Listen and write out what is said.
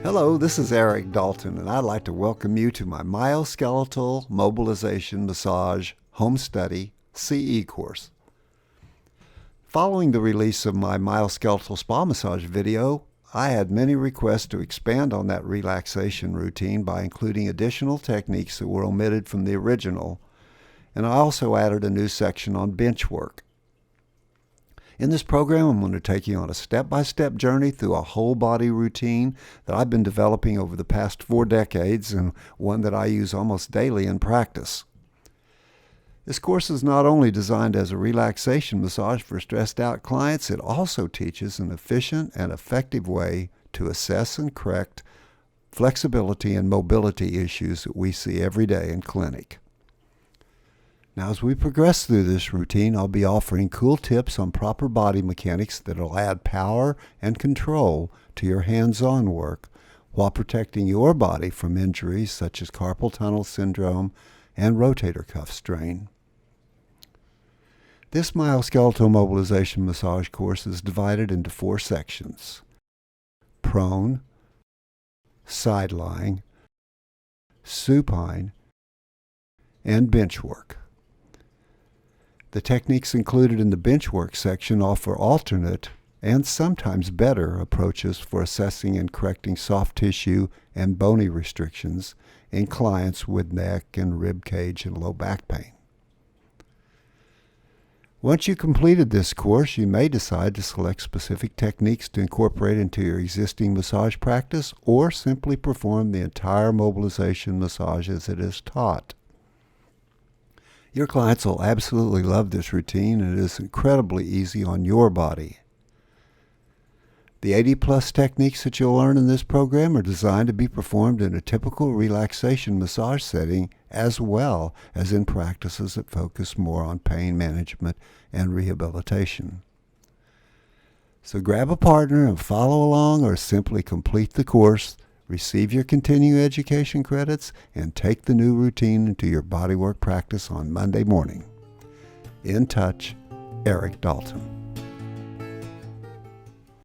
Hello, this is Erik Dalton, and I'd like to welcome you to my Myoskeletal Mobilization Massage Home Study CE course. Following the release of my myoskeletal spa massage video, I had many requests to expand on that relaxation routine by including additional techniques that were omitted from the original, and I also added a new section on bench work. In this program, I'm going to take you on a step-by-step journey through a whole-body routine that I've been developing over the past 4 decades and one that I use almost daily in practice. This course is not only designed as a relaxation massage for stressed-out clients, it also teaches an efficient and effective way to assess and correct flexibility and mobility issues that we see every day in clinic. Now, as we progress through this routine, I'll be offering cool tips on proper body mechanics that will add power and control to your hands-on work while protecting your body from injuries such as carpal tunnel syndrome and rotator cuff strain. This myoskeletal mobilization massage course is divided into 4 sections: prone, sideline, supine, and bench work. The techniques included in the bench work section offer alternate and sometimes better approaches for assessing and correcting soft tissue and bony restrictions in clients with neck and rib cage and low back pain. Once you completed this course, you may decide to select specific techniques to incorporate into your existing massage practice or simply perform the entire mobilization massage as it is taught. Your clients will absolutely love this routine, and it is incredibly easy on your body. The 80-plus techniques that you'll learn in this program are designed to be performed in a typical relaxation massage setting as well as in practices that focus more on pain management and rehabilitation. So grab a partner and follow along, or simply complete the course, receive your continuing education credits, and take the new routine into your bodywork practice on Monday morning. In touch, Erik Dalton.